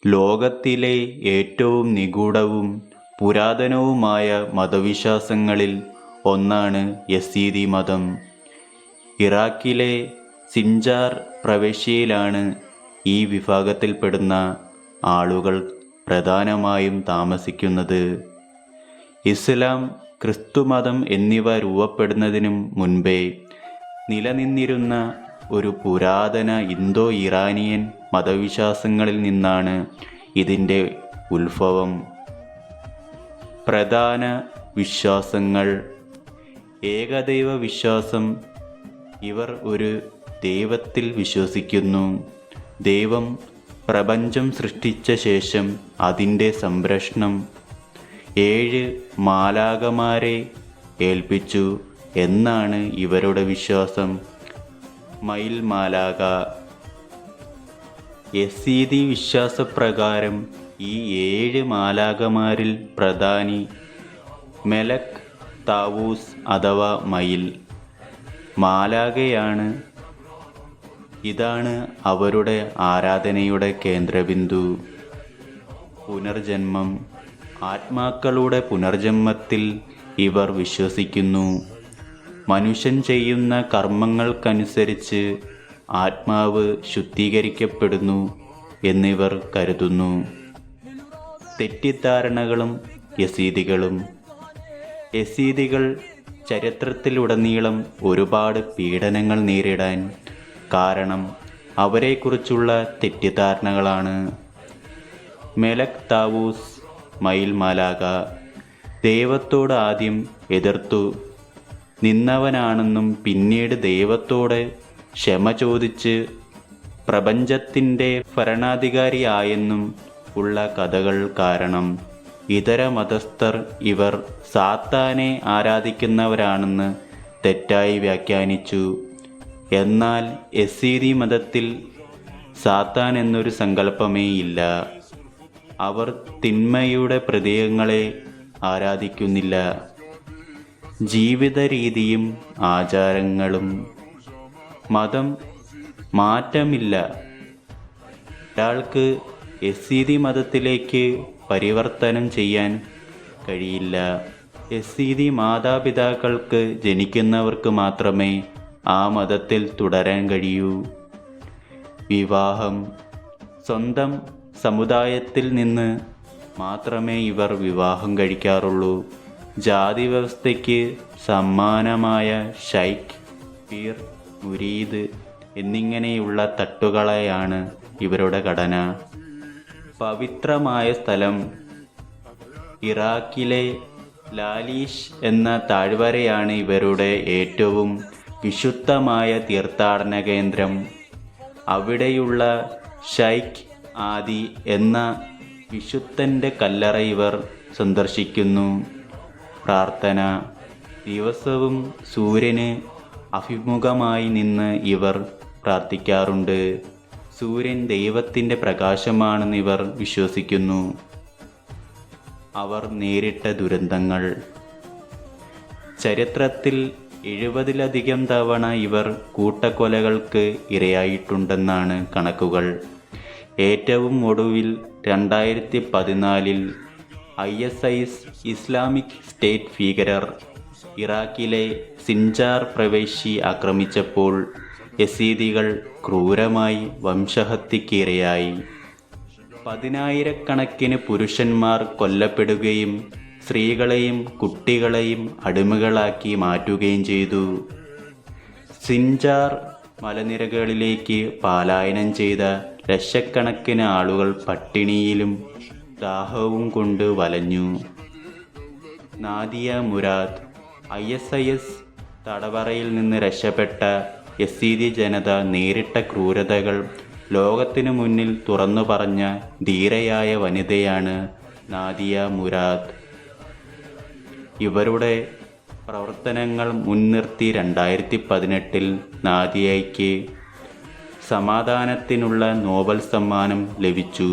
ലോകത്തിലെ ഏറ്റവും നിഗൂഢവും പുരാതനവുമായ മതവിശ്വാസങ്ങളിൽ ഒന്നാണ് യസീദി മതം. ഇറാഖിലെ സിൻജാർ പ്രവിശ്യയിലാണ് ഈ വിഭാഗത്തിൽപ്പെടുന്ന ആളുകൾ പ്രധാനമായും താമസിക്കുന്നത്. ഇസ്ലാം, ക്രിസ്തുമതം എന്നിവ രൂപപ്പെടുന്നതിനും മുൻപേ നിലനിന്നിരുന്ന ഒരു പുരാതന ഇന്തോ ഇറാനിയൻ മതവിശ്വാസങ്ങളിൽ നിന്നാണ് ഇതിൻ്റെ ഉത്ഭവം. പ്രധാന വിശ്വാസങ്ങൾ: ഏകദൈവ വിശ്വാസം. ഇവർ ഒരു ദൈവത്തിൽ വിശ്വസിക്കുന്നു. ദൈവം പ്രപഞ്ചം സൃഷ്ടിച്ച ശേഷം അതിൻ്റെ സംരക്ഷണം 7 മാലാഖമാരെ ഏൽപ്പിച്ചു എന്നാണ് ഇവരുടെ വിശ്വാസം. മയിൽ മാലാഖ. യസീദി വിശ്വാസപ്രകാരം ഈ 7 മാലാഖമാരിൽ പ്രധാനി മെലക് താവൂസ് അഥവാ മയിൽ മാലാഖയാണ്. ഇതാണ് അവരുടെ ആരാധനയുടെ കേന്ദ്രബിന്ദു. പുനർജന്മം. ആത്മാക്കളുടെ പുനർജന്മത്തിൽ ഇവർ വിശ്വസിക്കുന്നു. മനുഷ്യൻ ചെയ്യുന്ന കർമ്മങ്ങൾക്കനുസരിച്ച് ആത്മാവ് ശുദ്ധീകരിക്കപ്പെടുന്നു എന്നിവർ കരുതുന്നു. തെറ്റിദ്ധാരണകളും യസീദികളും. യസീദികൾ ചരിത്രത്തിലുടനീളം ഒരുപാട് പീഡനങ്ങൾ നേരിടാൻ കാരണം അവരെക്കുറിച്ചുള്ള തെറ്റിദ്ധാരണകളാണ്. മെലക് താവൂസ് മയിൽ മാലാഖ ദൈവത്തോട് ആദ്യം എതിർത്തു നിന്നവനാണെന്നും പിന്നീട് ദൈവത്തോട് ക്ഷമ ചോദിച്ച് പ്രപഞ്ചത്തിൻ്റെ ഭരണാധികാരിയായെന്നും ഉള്ള കഥകൾ കാരണം ഇതര മതസ്ഥർ ഇവർ സാത്താനെ ആരാധിക്കുന്നവരാണെന്ന് തെറ്റായി വ്യാഖ്യാനിച്ചു. എന്നാൽ യസീദി മതത്തിൽ സാത്താൻ എന്നൊരു സങ്കല്പമേ ഇല്ല. അവർ തിന്മയുടെ പ്രതീകങ്ങളെ ആരാധിക്കുന്നില്ല. ജീവിത രീതിയും ആചാരങ്ങളും. മതം മാറ്റമില്ല. ഒരാൾക്ക് യസീദി മതത്തിലേക്ക് പരിവർത്തനം ചെയ്യാൻ കഴിയില്ല. യസീദി മാതാപിതാക്കൾക്ക് ജനിക്കുന്നവർക്ക് മാത്രമേ ആ മതത്തിൽ തുടരാൻ കഴിയൂ. വിവാഹം. സ്വന്തം സമുദായത്തിൽ നിന്ന് മാത്രമേ ഇവർ വിവാഹം കഴിക്കാറുള്ളൂ. ജാതി വ്യവസ്ഥയ്ക്ക് സമാനമായ ഷൈഖ്, പീർ, മുരീദ് എന്നിങ്ങനെയുള്ള തട്ടുകളെയാണ് ഇവരുടെ ഘടന. പവിത്രമായ സ്ഥലം. ഇറാഖിലെ ലാലീഷ് എന്ന താഴ്വരയാണ് ഇവരുടെ ഏറ്റവും വിശുദ്ധമായ തീർത്ഥാടന കേന്ദ്രം. അവിടെയുള്ള ഷൈഖ് ആദി എന്ന വിശുദ്ധൻ്റെ കല്ലറ ഇവർ സന്ദർശിക്കുന്നു. പ്രാർത്ഥന. ദിവസവും സൂര്യന് അഭിമുഖമായി നിന്ന് ഇവർ പ്രാർത്ഥിക്കാറുണ്ട്. സൂര്യൻ ദൈവത്തിൻ്റെ പ്രകാശമാണെന്ന് ഇവർ വിശ്വസിക്കുന്നു. അവർ നേരിട്ട ദുരന്തങ്ങൾ. ചരിത്രത്തിൽ 70-ലധികം തവണ ഇവർ കൂട്ടക്കൊലകൾക്ക് ഇരയായിട്ടുണ്ടെന്നാണ് കണക്കുകൾ. ഏറ്റവും ഒടുവിൽ 2014 ISIS ഇസ്ലാമിക് സ്റ്റേറ്റ് ഭീകരർ ഇറാഖിലെ സിൻജാർ പ്രവിശ്യ ആക്രമിച്ചപ്പോൾ യസീദികൾ ക്രൂരമായി വംശഹത്യയ്ക്ക് ഇരയായി. 10,000-കണക്കിന് പുരുഷന്മാർ കൊല്ലപ്പെടുകയും സ്ത്രീകളെയും കുട്ടികളെയും അടിമകളാക്കി മാറ്റുകയും ചെയ്തു. സിൻജാർ മലനിരകളിലേക്ക് പലായനം ചെയ്ത ലക്ഷക്കണക്കിന് ആളുകൾ പട്ടിണിയിലും ദാഹവും കൊണ്ട് വലഞ്ഞു. നാദിയ മുരാദ്. ISIS തടവറയിൽ നിന്ന് രക്ഷപ്പെട്ട യസീദി ജനത നേരിട്ട ക്രൂരതകൾ ലോകത്തിനു മുന്നിൽ തുറന്നു പറഞ്ഞ ധീരയായ വനിതയാണ് നാദിയ മുരാദ്. ഇവരുടെ പ്രവർത്തനങ്ങൾ മുൻനിർത്തി 2018 നാദിയയ്ക്ക് സമാധാനത്തിനുള്ള നോബൽ സമ്മാനം ലഭിച്ചു.